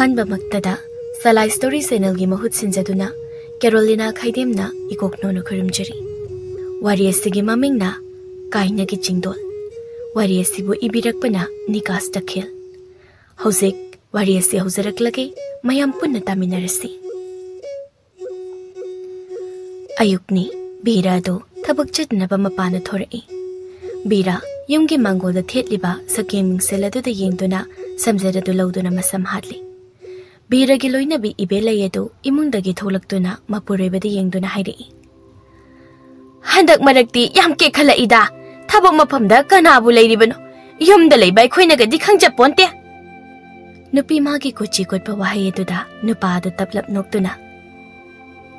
अहानबा मक्तदा सलाई story channel की महुत सिंजदुना Carolina खाइदेमना इकोकनोनो खुरुमजरी वारी असिगी ममिंगना काइनागी चिंगदोल वारी असिबु इबिरकपना निकास तखेल हौजिक वारी असि हौजरकलगे मयाम पुन्ना तामिनरसि अयुक्नी बीरा दो थबक चटनबा मपाना थोरई बीरा युमगी मांगोलदा थेटलिबा सकेम मिंगसेलदुदा येंगदुना समजरदु लौदुना मसम हाटली बीरागी लोइनबी इबेलयेदु इमुंगदगी थोलक्तुना मपुरेबदा येंगदुना हाइरई हंदक मरक्ति याम के खलईदा थबक मफमदा कनाबु लैरिबनो युमदा लैबा अखोइनगदि खंगजपोन्ते नुपी मागी कोची कोटपा वाहयेदुदा नुपादु तपलप नोक्तुना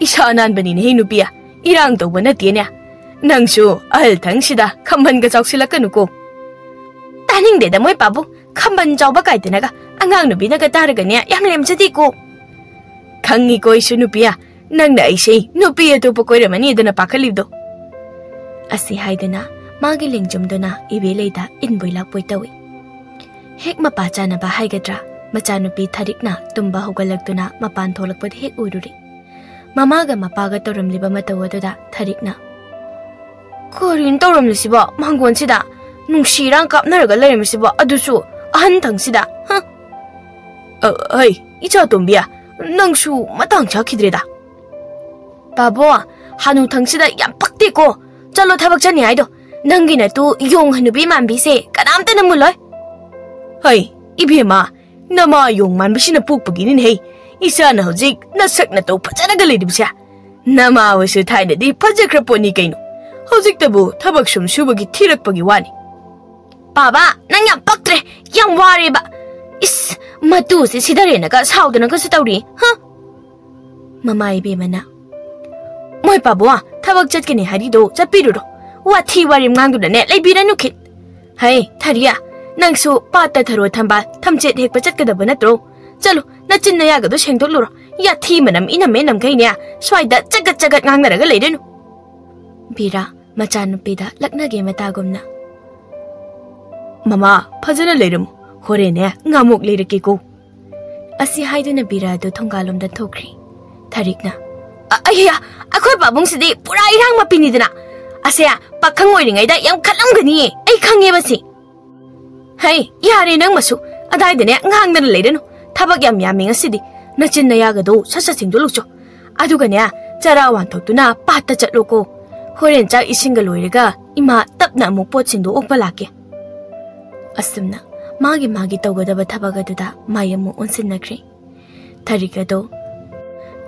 इसा अनानबनिने हे नुपिया इरांग तौबा नतेने नंगसु अहल थंगसिदा खम्बनगा चाउसिलकनुको तानिंगदेदा मोय पाबु खम्बन चाउबा काइदनगा अंगांग नुबिनगा तारगने याम लेमजदिको खंगी कोइसु नुपिया नंगना ऐसे नुपी अतोपा कोइरमनी दना पाखलिबदो असि हाइदना मागी लिंगजुमदना इबेलेदा इनबोइला पोइतवी हेक मपा चानबा हाइगद्रा मचानुपी थरिकना तुम्बा होगलक्तुना मपान थोलकपद हेक उरुरी ममागा मपागा तोरमलिबा मतवदुदा थरिकना कोरिन तोरमलिसिबा मांगोनसिदा नुंसिरां कापनरगा लैरमसिबा अदुसु अहन थंगसिदा ह अय इचा तोंबिया नंगसु मतंग चाखिद्रेदा बाबो हानु थंगसिदा याम पक्तेको चलो थबक चनी हाइदो नंगिना तु योंग हनुबी मानबीसे कनामता नमुलोय हय इबेमा नमा योंग मानबसिना पुकपगिनिन हे इसाना हौजिक नसक नतौ फजनगा लैदिबसा नमा वसु थाइनदि फजख्रपोनी कैनो हौजिकतबु थबक सुम सुबगी थिरकपगी वानी बाबा नंग याम पक्त्रे याम वारेबा इस मतुसे सिदरेनगा साउदनगा सतौरी ह ममा इबेमना मोय पाबुआ थबक चटकनी हारिदो चपिरुरो वाथी वारिम ngang लैबिरनु खित है थरिया नंगसु पाता थरो थंबा थमचेत हेक पचटकदब नत्रो चलो नचिन नयागदो सेंगदोलुरो या थी मनम इनमे नमखैने स्वाइदा चगत चगत ngangnaraga लेदेनु बीरा मचानुपीदा लक्नगे मतागुमना ममा फजना लेरम होरेने ngamuk लेरकेको असि हाइदुना बीरा दो थोंगालोमदा थोख्री थरिकना अय्या अखोय बाबुंगसिदि पुरा इरांग मपिनिदना असेया पाखंग ओइरिङैदा याम खलमगनी ऐ खंगेबसि है यारे नंग मसु अदाइदने ngangnana लेरनु थबक याम यामिंगसिदि नचिन नयागदो ससा सिंगदोलुचो अदुगने चरा वानथोक्तुना पाता चटलोको होरेन चा इसिंगा लोइरगा इमा तपना अमुक पोतसिंदो ओकपा लाके असुमना मागी मागी तौगदबा थबगदुदा मायमु ओनसिनख्रे थरिगदो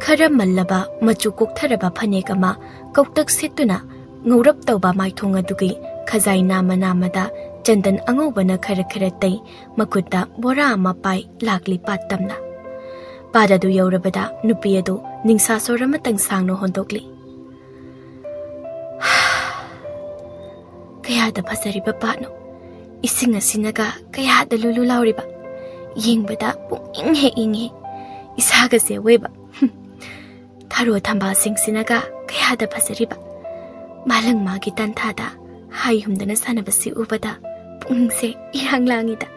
खरा मल्लबा मचु कोक्थरबा फनेकमा कौतक सेतुना ngurap tauba maithong adugi khazai nama namada chandan angobana khara khara tai makutta bora ama pai lakli patamna pada du yaurabada nupi adu ningsa sorama tang sangno hondokli kaya da phasari ba pano isinga sinaga kaya da lulu lauriba yingbada inghe isaga se weba tharo thamba sing sinaga kaya da phasari ba मालंग मागी तंथादा high हुमदना सानबसी उबदा पुंगसे इरांग लांगिदा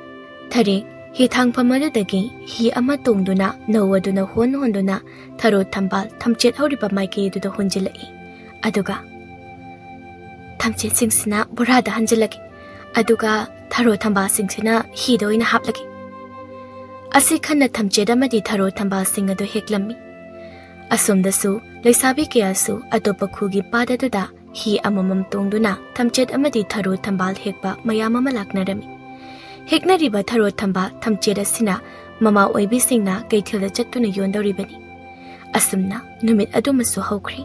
थरे हि थांगफमदुदगी हि अमा तोंगदुना नवदुना होंदुना thorough थंबाल थमचेत हौरिबा माइकेदुदा होंजिलई अदुगा थमचेत सिंगसिना बोरादा हंजिलगी अदुगा thorough थंबा सिंगसिना हिदोइना हापलगी असि Khanna थमचेत अमदि thorough थंबा सिंग अदु हेक्लम्मी असुमदसु लैसाबी कयासु अतोपा खुगी पाददुदा hi amamam tongduna thamchet amadi tharo thambal hekba mayam ama laknarami heknariba tharo thamba thamchet asina mama oibi singna keithilda chattuna yondoribani asumna numit adumasu hokri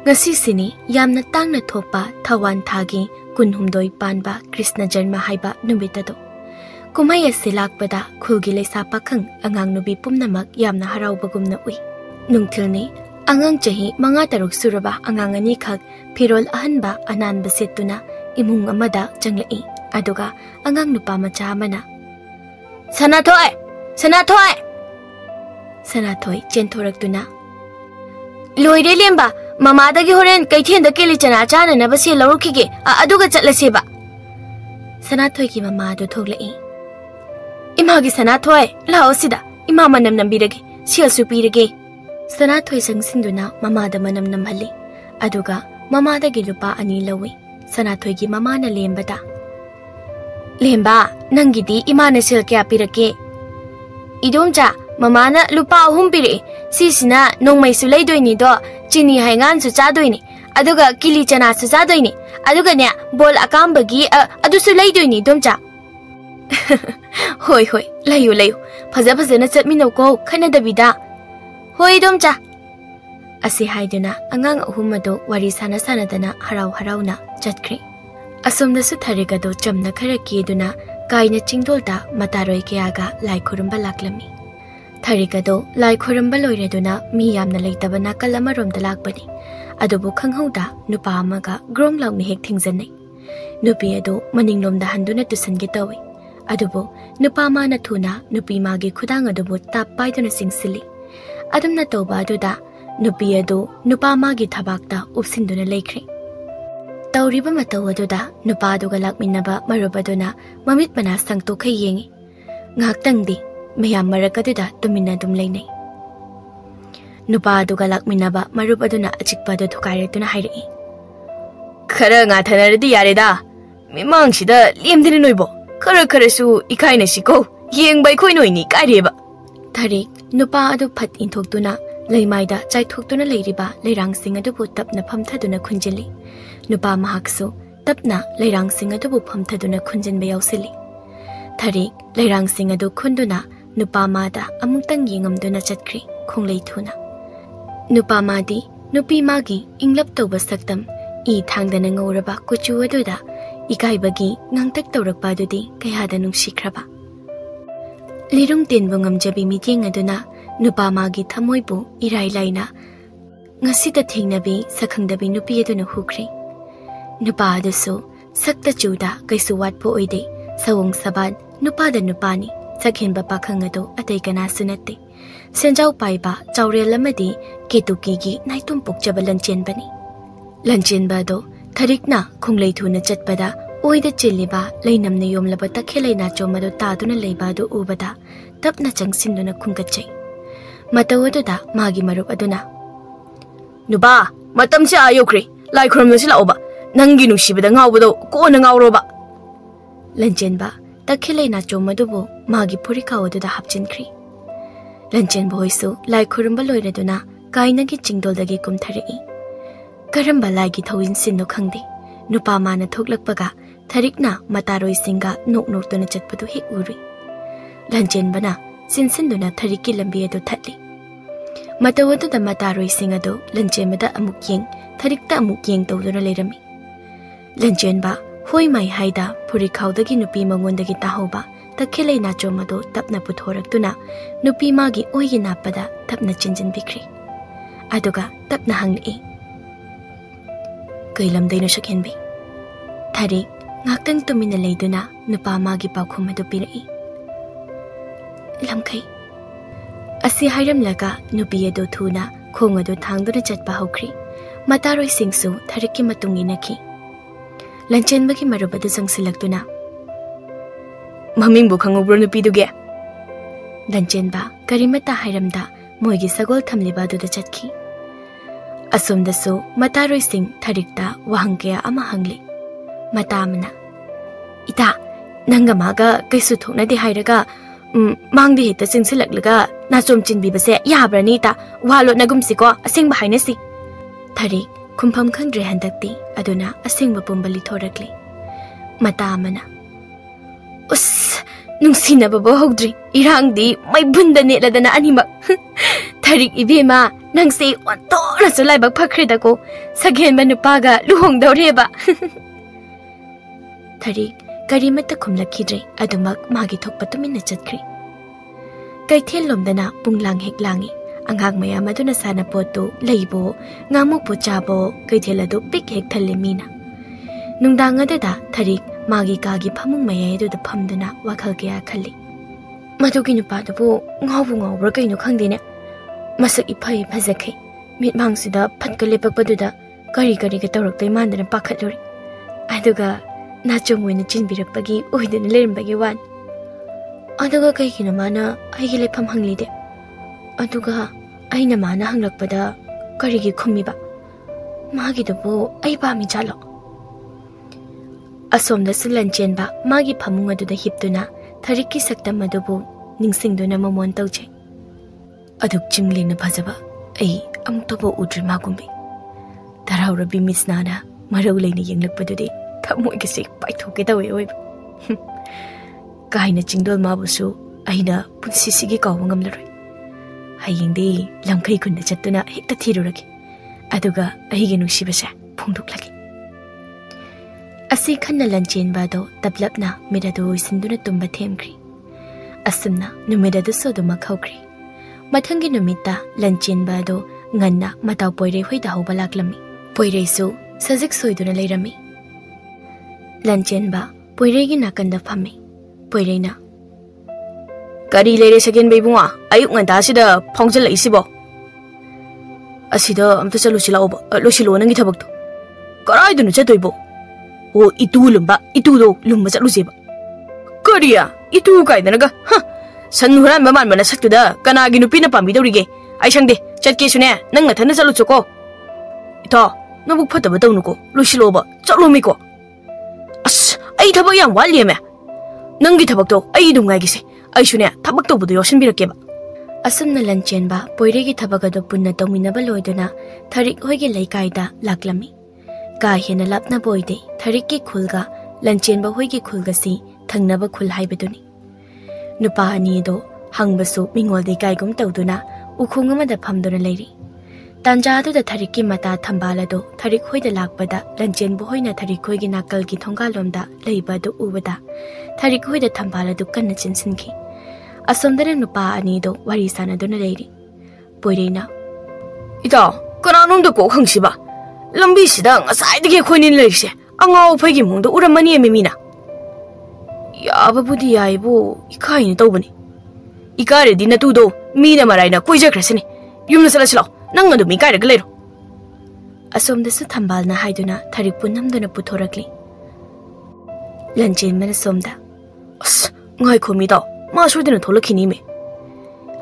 ngasi sini yamna tangna thokpa thawan thagi kunhumdoi panba krishna janma haiba numitado kumai ase lakpada khugi leisa pakhang angang nubi pumnamak yamna haraubagumna ui nungthilni angang chahi manga taruk suraba angang ani khak phirol ahanba ananba setuna imung amada changlai aduga angang nupa macha amana sanathoi chenthoraktuna loire lemba mamadagi horen kaithenda keli chana chana na base lawukige aduga chatlaseba sanathoi ki mama do thoglai Imagi Sanathoi, Lao Sida, Imama Nambiragi, Shielsu Piragi. Sanathoi Sangsinduna, Mamada Manam Namhali, Aduga, Mamada Gilupa Ani Lawi, Sanathoi gi Mamana Lembada. Lemba, Nangidi, Imana Silkia Pirake. Idumja, Mamana Lupa Humpiri, Sisina, Nong Mai Sulay Doini do, Chini Hangan Suchadoini, Aduga Kilichana Suchadoini, Adugania, Bol Akambagi, Adusulay Doini, Dumja. Hoi hoi, layu layu, Pazapazana set me no go, Canada Vida. Hoi Dumja. Asi Haiduna, Angang Humado, Warisana Sanadana, Harau Harauna, Jatkri. Asum the Sutarigado, Jamna Karaki Duna, Kainagi Chingdol da, Mataroi Kiaga, like Kurumba Laklami. Tarigado, like Kurumba Loireduna, Miyam the late Tabanaka Lamarum the Lakbadi. Adobo Kanghoda, Nupamaga, Grom Long Hik things and Nupiado, Maninglum the Handuna to Sangitawi. Adobo, Nupama Natuna, Nupimagi Kudang adobo tap by the sing silly. Adam Natoba Duda, Nupiado, Nupamagi Tabakta, Upsinduna Lakri. Tauriba Matawaduda, Nupado Galak Minaba, Marubaduna, Mamit Mana Sang Toka Yingi. Ngaktangdi, Mayam Marakaduda, Dominadum Lane. Nupado Galak Minaba, Marubaduna, Achikpado to Karatuna Hiri. Karanga Yarida, Mimangshida, Limdinoibo, Karakarasu, Ikainashiko, Ying by Koinoini, Kariba. Tarik, Nupa adu Pat in Tokduna, Laymaida, Jai Toktuna Ladiba, Layrang Singer to put up Napamtaduna Kunjili. Nupa Mahakso, Tapna, Layrang Singer to Pumtaduna Kunjan Bayosili. Tarik, Layrang Singer do Kunduna, Nupa Mada, Amutang Yingam Duna Chatkri, Konglay Tuna. Nupa Madi, Nupi Magi, Inglap Toba Saktam, E Tangdan and Oraba, Kuchu Aduda, Ikaibagi, Nangtak Torakpadudi, Kayada Nungshikraba. Lirung Tin Bungam Jabi meeting Aduna, Nupa Magi Tamoibu, Irai Laina, Nasita Tingnabi, Sakangdabi Nupi Aduna Hukri. Nupa Adaso, Sakta Juda, Gaisuat Poide, Sawong Saban, Nupa the Nupani, Sakin Babakangado, Atekana Sunati. Senjau Paiba, Jaure Lamadi, Ketukigi, Naitum Pukjaba Lanchin Bani. Lanchin Bado, Tarikna, Kunglay Tuna Jetbada, Oida Chiliba, Lainam Nayom Labata Kelena Jomado Taduna Lebado Ubada, Tapna Chang Sinduna Kunkache. Matawaduda, Magi Marup Aduna. Nuba, Matamcha Ayokri, like Romnasila Oba, Nanginu Shibada Ngawado, Kona Ngawroba. Lanchenba, the Kelena Jomadubo, Magi Purika to the Hapchinkri. Lanchin boyso, like Kurumba Loireduna, Kainagi Chingdol the Gikum Tari. Karamba Lagi Towin Sino Kandi, Nupa Mana Toklakbaga, Tarikna, Mataroi Singa, Nok Notuna Jetpatu Hik Uri. Lanchin Bana, Sinsinduna Tariki Lambiedo Tatli. Matawado the Mataroi Singado, Lanchemada Amuking, Tarikta Amuking Todura Lerami. Lanchenba, Hoi Mai Haida, Purikau the Ginupi Mangundagi Tahoba, the Kele Nacho Mado, Tapna Putorak Tuna, Nupi Magi Oyinapada, Tapna Chinjin Bikri. Aduga, Tapna Hangli. Kailam Dino Shakenbi. Tari, Naktan to Minaladuna, Nupa Magi Paukumado Piri. Lamkai. Asi Hiram Laga, Nupiado Tuna, Kongado Tangduna Jet Bahokri, Mataroi Singsu, Tariki Matunginaki. Lanchin Baki Marubada Sang Silaktuna. Maming Bukang Nupiduge. Lanchin Ba, Karimata Hiramda, Moigi Sagol Tamlibado the Jetki. Asum the so, Mataroi Sing, Tarikta, Wahangea Amahangli. Matamana. Ita, Nangamaga, Kaisutona de Hiraga, Mang the hit the Sing Silaklaga, Nasum Chin Bibase, Yabranita, Walo Nagumsiko, a sing behind a sea. Tarik. Kumpam Kandre Handakti, Aduna, a sing Babumbali Torakli. Matamana. Us, Nungsina Babohogdri, Irangdi, my bunda nila than anima. Tarik Ibima, Nang say, what Tora Sulaiba Pakridako, Sagan Manupaga, Luhong Doreba. Tarik, Karimata Kumla Kidri, Adumak, Magi Tok Patumina Chatkri. Kaitilum dana, Punglang Hiklangi. Ang hagmaya maduna sana po to, laybo, ngamok po chabo, kay tilado pik hek talimina. Nung danga dada, tarik, magi kagi pamung maya do da pamduna, wakal kaya kali. Matugin pa do po, ngaw kayo no kang dina. Masak ipay pazakay, mitmang sida patkalipak pa duda, kari-kari katarok tayo manda ng pakatlori. Aduga, nachong wina chinbirak pagi, uy din nilirin bagiwan. Aduga kaigino mana aigi lepham hanglide. Aduga aina mana hanglakpada karigi khummiba. Magi dubu ai pami chalo. Asomda silan chenba magi phamung aduda hiptuna tharikki saktam adubu ningsingduna mamon tawche. Aduk chimlingna phajaba ai amtobo udri magumbi. Tarhaurabi misnana marau leina yenglakpadudi thamoi gisi paithoke tawe oi. Kaina Chingdol mabusu aina punsisigi kawa ngamlaroi. Hayingdi lamkai kunna chattuna hekta thiruragi. Aduga aigi nungsibasa phongdoklagi. Asi khanna lanchenba do tablapna miradu sinduna tumba themkri. Asumna numidadu soduma khawkri. Mathangi numita lanchenba do nganna mataw poire hoida hoba laklami. Poire su sajik soiduna leirami. Lanchenba poire gi nakanda phami. Poire na Kari leire second baby wa ayuk nganta sida phongjal isibo. Asida amta chalu silauba losilo nangi thabak to. Karai dunu chatoibo. O itu lumba itu do lumba chalu seba. Kariya itu kaidanaga ha sanhuran maman mana saktuda kanagi nupina pambi dawrige. Ai sangde chatke sune nang nathana chalu choko. Ita nabuk phataba tawnuko losiloba chalumiko. As ai thabak yang walieme. Nangi thabak to ai dungai gise. Aishune thabak to budu yosin birakeba. Asumna lanchenba poiregi thabak ado punna tominaba loiduna tharik hoigi leikaida laklami. Ka hena lapna boide tharikki khulga lanchenba hoigi khulga si thangnaba khul haibaduni. Nupa ani do hangbasu mingolde kaigum tawduna ukhung amada phamduna leiri. Tanja adu da tharikki mata thambala do tharik hoida lakpada lanchenbu hoina tharik hoigi nakal gi thongalomda leiba do ubada tharik hoida thambala do kanna chinsinki. Asomdana nupa ani do wari sanaduna leiri. Poirena Ita kananomda ko khangsiba. Lambi sida ngasai khoinin leise angau phagi mungda uramani emina. Yababudi yaibo ikai ni tawbani. Ikare di natudo mina maraina koijakrasini. Yumna salasilo nang adu mi kaira galero. Asomda su thambalna haiduna tharik punamduna puthorakli. Lanchen mana somda. As ngai khomida ma sudina tholakhini me.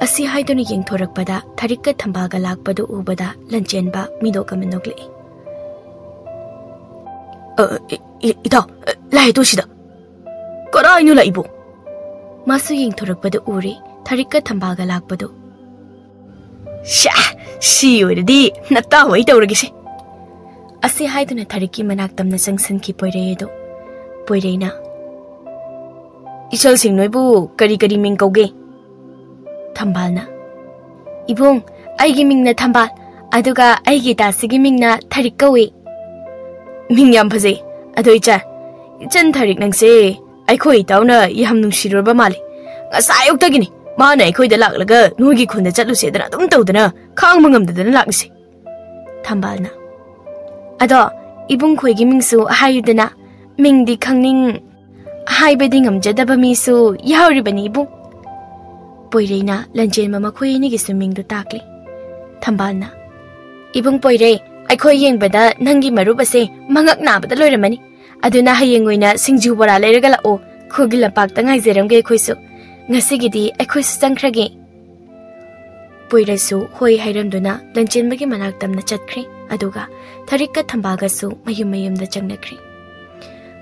Asi haiduna yeng thorakpada tharikka thambaga lakpadu ubada lanchenba midoka menokli. Ita lai to sida. Kara inu laibo. Masu yeng thorakpada uri tharikka thambaga lakpadu. Sha si oiradi natta hoi tawragisi. Asi haiduna tharikki manaktamna sangsanki poireedo. Poireina Ichal sing noibu kari kari ming kauge. Thambalna Ibung aigi mingna thambal aduga aigi tasigi mingna tharik kawe. Ming yam phase ado icha ichan tharik nangse aikhoi tauna yam nungsiroba mali. Ngasai uktagini mana aikhoi da laklaga nugi khunda chatluse dana dum tawdana khangma ngamdadana lakisi. Thambalna Ado ibung khoi gi mingsu hayudana mingdi khangning haibedi ngamjadaba misu yauribani ibung. Poireina lanchen mama khoi ni gi suming du takli. Thambalna Ibung poire aikhoi yengbada nangi marup ase mangak nabada loiramani. Aduna hayeng oina singju bora leiraga la o khogi lapakta ngaijeramge khoisu. Ngasigidi aikhoi sangkhrage. Poiresu hoi hairamduna lanchenbagi manaktamna chatkhri aduga tharikka thambaga su mayum mayumda changnakri.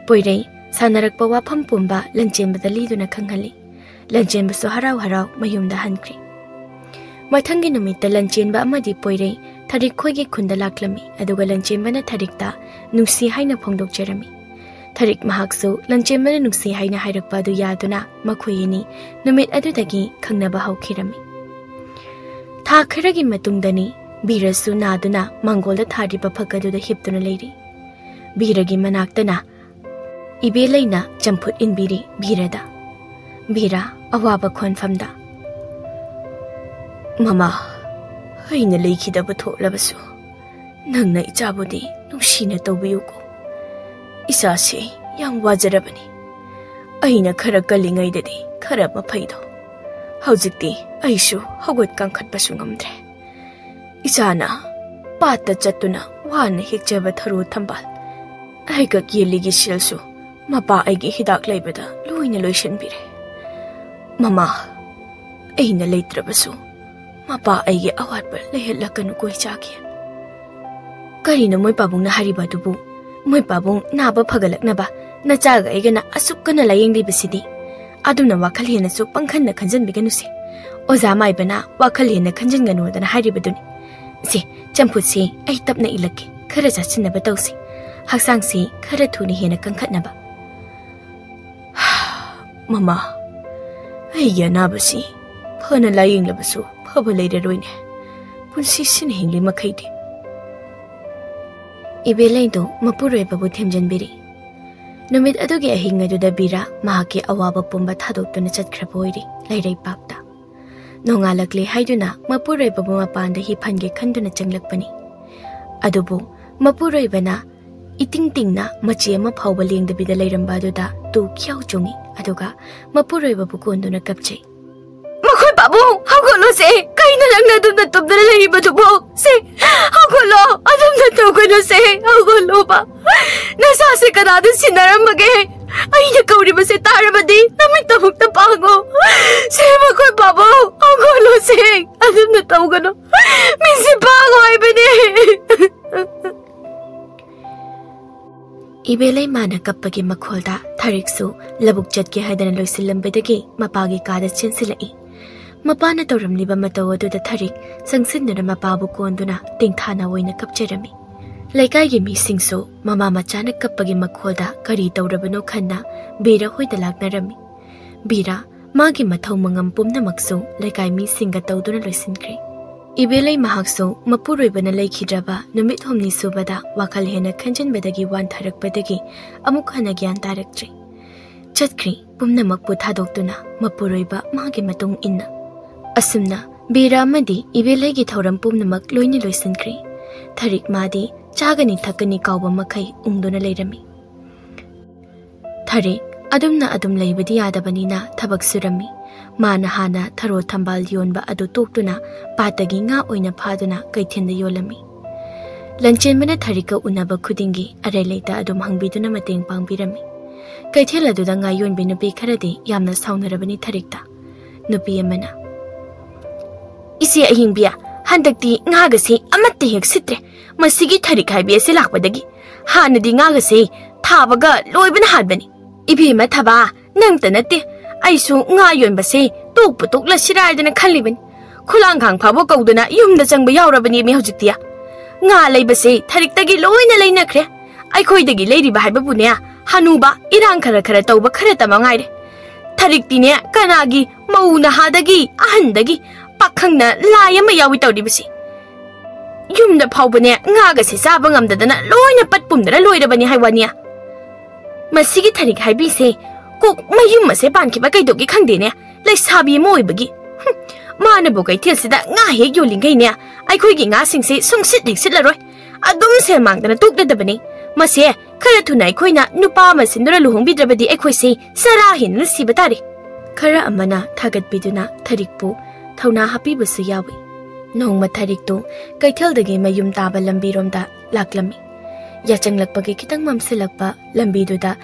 Poirei sanarakpa wafam pumba lanchenbada liduna khanghali. Lanchenbasu harau harau mayumda hankri. Mathangi numitta lanchenba amadi poirei tharik khoigi khunda laklami aduga lanchenbana tharikta nungsi haina phongdokcherami. Tharik mahaksu lanchenbana nungsi haina hairakpa adu yaduna makhoyini numit adudagi khangnaba haukhirami. Tha kharagi matungdani birasu naduna mangolda thariba phakaduda hiptuna leiri. Biragi manaktana ibe leina champut inbiri birada. Bira awaba khonfamda. Mama aina leikidaba tholabasu nangna ichabudi nungsina tawbiyuko. Isase yang wajarabani. Aina khara kalingaidadi khara maphaido. Haujikti aishu hagot kangkhatpasu ngamdre. Isana pata chatuna wana hikjaba tharu thambal. Aiga yeligi silsu mapa aigi hidak laibada loina loishanbire. Mama, aina leitrabasu. Mapa aige awatba lehelakanu koi chaki. Karina moi pabung na hariba dubu. Moi pabung naba phagalaknaba nachaga aigana asukana layeng libasidi. Aduna wakhal hena su pangkhan na khanjan biganusi. Oza mai bana wakhal hena khanjan ganu dana haribaduni. Si champut si ai tapna ilaki khara jachinaba tausi. Haksang si khara thuni hena kangkhatnaba. Mama, ai nabasi phana layeng labasu phaba leiraroine. Punsi sin hingli makhaidi. Ibelaido mapuroi babu themjanbiri. Numit adugi ahinga duda bira mahaki awaba pumba thadokuna chatkraba oiri lairai pakta. Nongalakle haiduna mapuroi babu mapanda hi phange khanduna changlakpani. Adubu mapuroi bana iting tingna machi ama phawba lengdabida lairamba duda tu khyau chungi aduga mapuroi babu konduna kapchai. Makhoi babu hagolo se kaina langna dumna tumdana lairibadu se hagolo adumna tawgano se hagolo ba nasa se kanada sinaramage aina kauriba se tarabadi namita mukta pango se makhoi babu hagolo se adumna tawgano misi pango aibane. Ibelai mana kappagi makholda thariksu labuk chatke haidana loisilambedagi mapagi kada chinsilai. Mapana tauramliba matau aduda tharik sangsinduna mapabu konduna tingthana oina kapcherami. Laikai misingsu mama machana kappagi makholda kari taurabano khanna bira hoida laknarami. Bira magi mathau mangam pumnamaksu laikai misinga tauduna loisinkri. Ibelai mahaksu mapuroibana laikhidraba numit homni subada wakhal hena khanjanbadagi wan tharakpadagi amuk hana gyan tarakchri. Chatkri pumnamak pu thadoktuna mapuroiba magi matung inna. Asumna bira amadi ibelai gi thauram pumnamak loini loisinkri. Tharik madi chagani thakani kawba makai ungduna leirami. Tharik adumna adum leibadi yadabanina thabak surami. Mana hana tharo thambal yonba adu toktuna patagi nga oina phaduna kaithinda yolami. Lanchenbana tharika unaba khudingi areleita adum hangbiduna mateng pangbirami. Kaithel aduda nga yonbi nupi kharadi yamna saunarabani tharikta. Nupi amana isi ahingbia handakti nga gasi amatte hek sitre masigi tharik haibi ase lakpadagi hanadi nga gasi thabaga loibana hadbani. Ibima thaba nangta natte aisu nga yonbase tokpu tokla siraidana khalibani. Khulanghang phabo kauduna yumda changba yaurabani mi hojiktiya. Nga leibase thariktagi loina leinakhre. Aikhoidagi leiriba haibabune hanuba irang khara khara tauba khara tamangaire. Thariktine kanagi mauna hadagi ahandagi pakhangna layama yawi tawdibasi. Yumda phawbane nga gase chaba ngamdadana loina patpumdara loirabani haiwania. Masigi tharik haibise kok mayum ase pankiba kaidogi khangdene laisabi moibagi. Mana bo kaithel sida nga he yolingai ne aikhoi gi nga singse sungsit diksit-laroi adum se mangdana tukdadabani. Mase khara thuna aikhoina nupa masindura luhongbidrabadi aikhoi se sara hin sibatari. Khara amana thagat biduna tharikpu thauna hapibusu yawi. Nongma thariktu kaitheldagi mayum taba lambiromda laklami. Yachanglakpagi kitang mamsilakpa lambiduda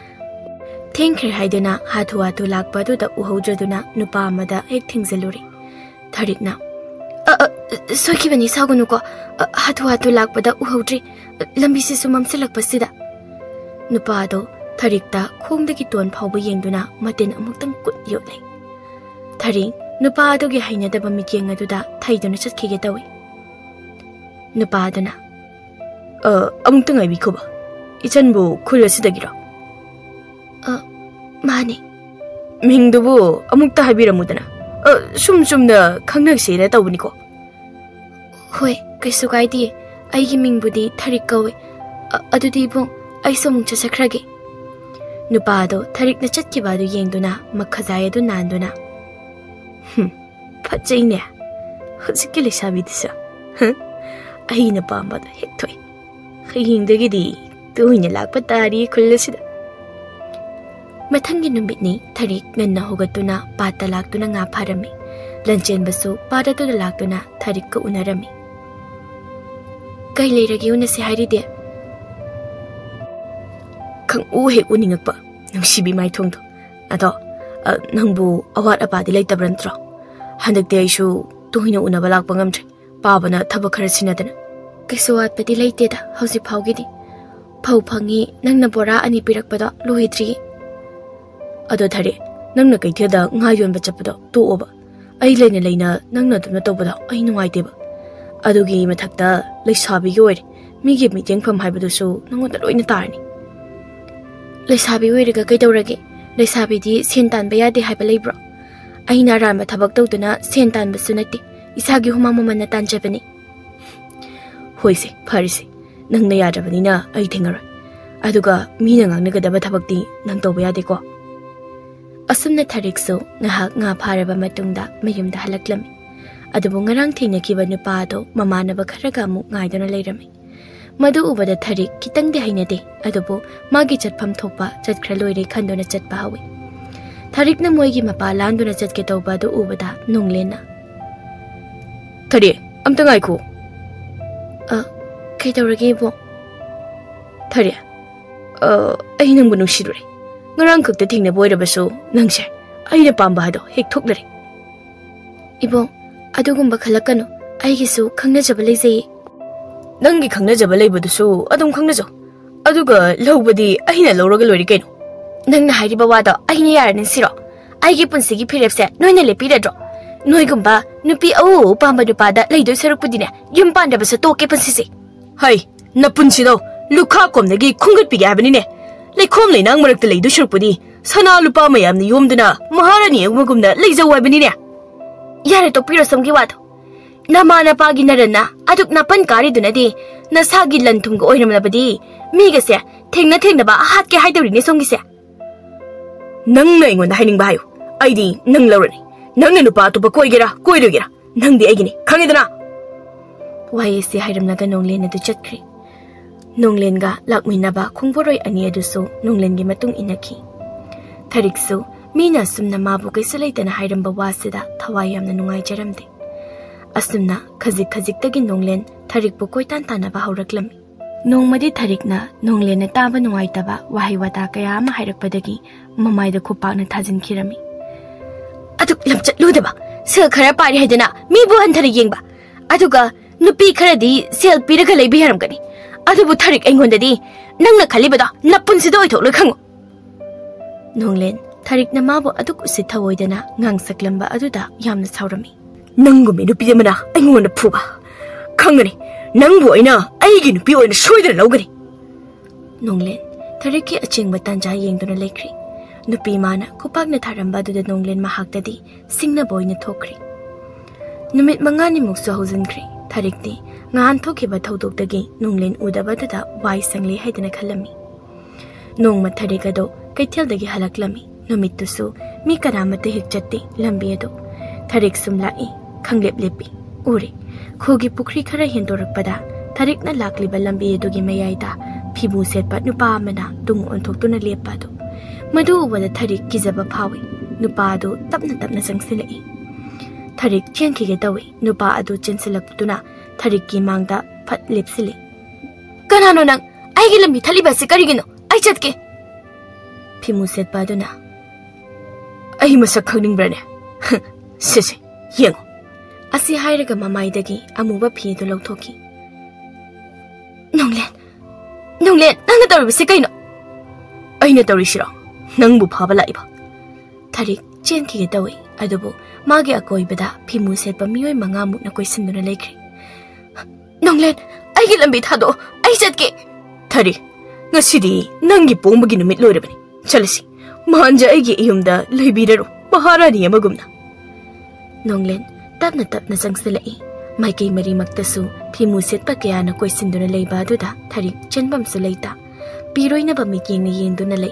thengkhre haiduna hathu lakpa duda uhaujaduna nupa amada ek thingzaluri. Tharikna soikibani sagunuko hathu lakpada uhaudri lambisi sumamsilakpasida. Nupa ado tharikta khongdagi ton phawba yengduna maten amuktang kut yotlai. Tharik nupa adogi hainadaba mikyeng aduda thaiduna chatkige tawi. Nupa aduna amutang aibikhoba ichanbu khulasidagiro. Mani mingdubu amukta habiramudana sumna khangnaksena tawbuniko. Hoi kaisu kaidi aigi mingbudi tharik kawe adudi bu aisu amuk chasakhrage. Nupa ado tharikna chatkiba adu yengduna makhajai adu nanduna phajaine hojikki leisabidisa aina pambada hekthoi hingdagidi tuina lakpa tari khulasida. Mathangi numitni tharik nganna hogatuna pata laktuna nga pharami. Lanchenbasu pada tu laktuna tharik ka unarami. Kai leiragi unase hairide. Khang u he uningakpa nungsibi mai thongdo. Ado Nangbu awat apadi leitaban tro. Handakti aishu tuhina una balak pangamtre. Pabana tabakara sinadana. Kisuat pati leiteda hausi paugidi. Pau pangi nangna bora ani pirakpada lohitri. Ado thari nangna kaitheda ngayon bachapado to oba. Ai leina nangna dumna tobada ai nuaiteba. Adugi mathakta leisabi yoy. Migi meeting from Hybadusu, no one that in the tarny. Lesabi Wiriga Gatoragi, Lesabi di Sintan Baya de Hybalabra. Aina Rama Tabakdona, Sintan Basunati, Isagi Humamana Tan Japani. Hoisi, Parisi, Nangaya Japanina, I think her. Aduga, meaning a negative tabakti, Nantobaya de go. Asumna Tarixo, Nahak na Paraba Matunda, Mayum the Halaklam. Adabungarang Tina Kiva Nupado, Mamana Bakaragamu, Naidana later me. Madu ubada Tarik kitang de hainade adubo magi chatpam thopa chatkra loire khandona chatpa hawi Tarik na moigi mapa landuna chatke tawba do ubada nonglena Tari amta ngai ko kai tawrage bo Tari ai nang bunu shidure ngarang khakta thingna boira baso nangse ai na pamba hado hek thoklare Ibo adugumba khalakano ai gisu khangna jabale zai Nangi Kangna Jabalay Budusu, Adam Kangnazo. Aduga, Lobody, Aina Loroga Lorigan. Nang the Hidibawada, Aina and Siro. I keep on Sigi Pirepset, no Nepidadro. Noigumba, Nupi O, Pamba Dupada, Lady Serapudina, Yumpanda Basato Kepasisi. Hai, Napunchido, Lukakom the gay Kungut Pigabine. Like Comley Nangmark the Lady Shurpudi, Sana Lupamayam the Yumdana, Maharani, Wagumna, Laser Webinina. Yarato Pirasam Giwato. Namana paginarana, aduk napan kari dunadi, nasagi lantung go oinamabadi, Migase, Ting ba hat ke hiding songise. Nang nang on the hiding bio, ID, Nang Lorani, Nang Nupa to Bakoigira, Koidugira, Nang the Agini, Kangidana. Why is the Hidam Naga Nonglen at the Chetcri? Nonglenga, Lakminaba, Kungboroi Aniaduso, Nonglengi Matung inaki. Tarikso, Mina Sumna Mabu isolate and Hidam Bawasida, Tawayam the Nungai Jeramde. Asumna Kazik Tagin Nonglen, Tarik Bukoitan Tanaba Horaklami. Nongmadi Tarikna, Nonglen Taba Nuaitaba, Wahiwata Kayama Hirakpadagi, Mamai the Kupana Tazin Kirami. Aduk Lamchat Ludaba, Sir Karapari Hedena, Mibu and Tarigimba. Aduga, Nupi Karadi, Sil Piraka Biharamgani. Adubu Tarik Engondadi, Nanga Kalibada, Napunsido Lukango. Nonglen, Tarik Namabo Aduk Sitawoidena, Ngang Saklamba Aduda, Yam Saurami. Nangumi no Pidamana, I want a puba. Kangani, Nanguina, I can be on a shoulder logari. Nonglen, Tariki a ching batanja ying to the lakri. Nupi mana, Kupagna Taramba to the Nonglen Mahaktadi, sing the boy in a tokri. Numit Mangani Muxohosen Kri, Tarikti, Nan Toki Batodok the gay, Nonglen Udabata, why sangly head in a calami. Nong Matarigado, Kaitel the Gihalaklami, Nomitusu, Mikaramate Hikjati, Lambiedo, Tarik Sumlai. Kanglip lipi, Uri, Kogi Pukri Kara Hindorakpada, Tarik na lakli balambi dogi mayaida, Pibu set but Nupa Mana, Dung on Tokuna Lepado. Madu were the Tarik Gizaba Pawi, Nupado, Tapna Sangsili. Tarik Chianki Getawi, Nupa Adu Chensilaptuna, Tariki Mangda, Pat Lipsili. Gananonang, I get me Taliba Sikarigino, I chatke. Pimu said Baduna. I must a cunning brother. Sissy, young. Asi Hiraga Mamaidagi, Amuba P. the Lotoki. Nonglen, Nangator Sikino. I know the Rishiro, Nangbu Pabalaiba. Tarik, Chianki Getawi, Adobo, Magi Akoibada, Pimu said Bamio Mangamu na question in a lake. Nonglen, I get a bit hado, I said gay. Tari, Nasidi, Nangi Pomagin mid Lorabani, Chelsea, Manja Egi Yumda, Libidero, Maharani Magumna. Nonglen, Tapna Sangsilai, Mikey Marie Maktasu, Pimu set Pakiana question to the Leba Duda, Tarik, Chenbam Sulaita, Piroina Bamiki Yendunale.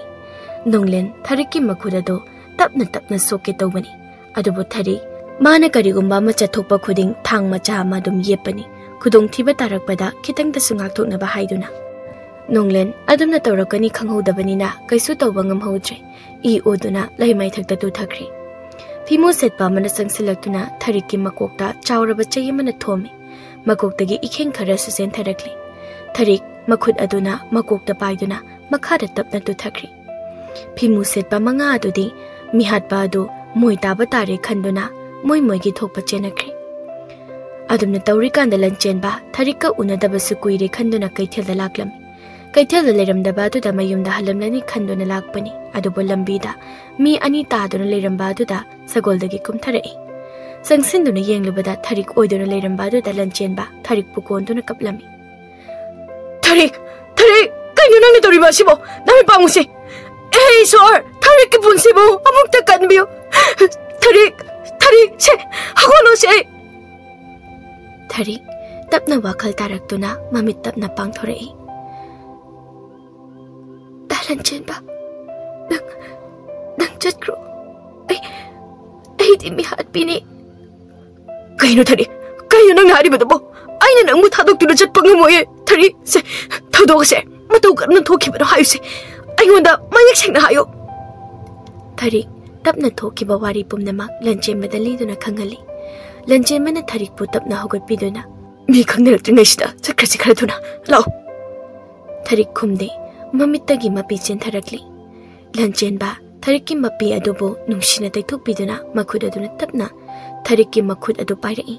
Nonglen, Tariki Makudado, Tapna Soketobani, Adobo Tari, Mana Karigumba Machatopa Kuding, Tang Macha Madum Yepani, Kudong Tiba Tarakpada, Kitang the Sungakto Nabahaiduna. Nonglen, Adam na Torokani Kangho Dabanina, Kaisuto Wangam Hodre, E. Oduna, Laimai Takatu Takri. Pimu set Bamana Sangsilatuna, Tariki Makokta, Chaurabachayamana Tomi, Makoktagi Iking Karasusen Tarakli. Tarik, Makud Aduna, Makokta Paiduna, Makada Tapna to Takri. Pimu set Bamanga Adudi, Mihatpa adu moi taba tare khanduna moi gi thokpa chenakri. Adumna tawri kanda lanchenba tharika unadaba su kuire khanduna kaithel da laklam. Kaithel da leramdaba adu da mayumda halamlani khanduna lakpani. Adubo lambida mi ani taaduna leramba adu da sagoldagi kumtharai. Sangsinduna yenglubada tharik oiduna leramba adu da lanchenba tharik pukonduna kaplami. Tharik kaino nang toriba sibo nami pamuse. Hey sir, Tharik ki punsibo amukta kanbiyo. Tharik se hagono se. Tharik tapna wakal taraktuna mamit tapna pangthorai. Dalanchen ba nang chatkro ai di mi hat bini. Kaino Tharik kaino nang hariba do aina nang mu thadok tuna chat pangamoye. Tharik se thadok se matau kan thokibano hayuse. Ayunda mayak sengna hayo. Tharik tapna thokiba wari pumnamak lanchemba liduna khangali. Lanchemba na Tharik pu tapna hogatpiduna mi khangnaraktrinaisida chakrasi kharaduna lao. Tharik khumde mamittagi mapi chentharakli. Lanchemba Tharik ki mapi adubo nungsina taithokpiduna makhud aduna tapna Tharik ki makhud adu pairai.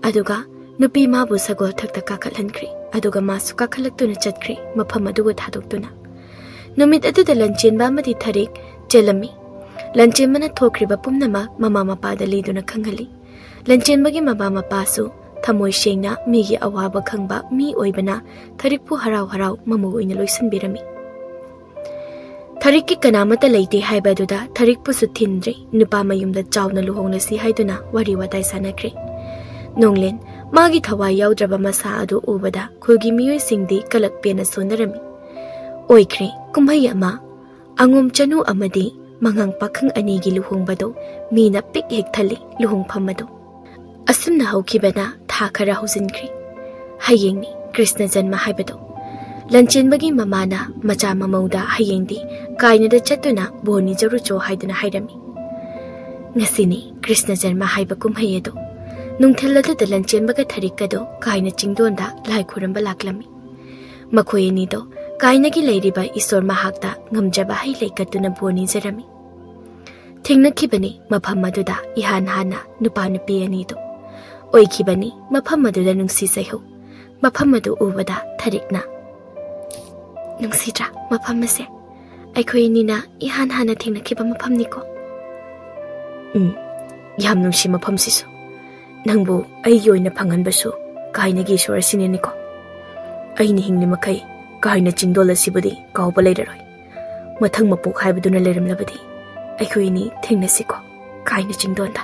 Aduga nupi mabu sagol thakta kakhalhankri. Aduga masu kakhalaktunna chatkri mafam aduga thadoktuna. Numit adu da lanchenba amadi Tharik chelami. Lanchenbana thokriba pumnama mama mapada liduna khangali. Lanchenbagi mama mapasu thamoi shengna migi awaba khangba mi oibana Tharik pu harau mamu oina loisanbirami. Tharik ki kanamata leite haibaduda Tharik pu su thindre nupa mayumda chawna luhongnasi haiduna wari watai sanakre. Nonglen magi thawai yaudraba masa adu ubada khulgi miyoi singdi kalak pena sonarami. Oikre kumhai ama angom chanu amadi mangang pakhang anigi luhongbado mina pik hek thali luhong phamado. Asumna haukibana tha khara hujinkri. Hayengni Krishna janma haibado. Lanchenbagi mamana macha mamauda hayengdi kaina da chatuna boni jarucho haiduna hairami. Ngasini Krishna janma haiba kumhai edo. Nungthelladu da Lanchenbaga Tharikado kaina Chingdolda lai khuramba laklami. Makhoi do Kainagi leiriba isor mahakta ngamjaba hai leikatuna boni jarami. Thingnakibani mafam aduda ihan hana nupa nupi anido. Oikibani mafam aduda nungsi saiho. Mafam adu ubada Tharikna. Nungsidra mafam ase. Aikhoi nina ihan hana thingnakiba mafam niko. Yam nungsi mafam sisu. Nangbu ai yoina phanganbasu Kainagi isor asine niko. Ai ni hingni makai Kaina Chingdol asibadi kauba leiraroi. Mathang mapuk haibaduna leiramlabadi. Aikhoi ni thengnasiko Kaina Chingdolda.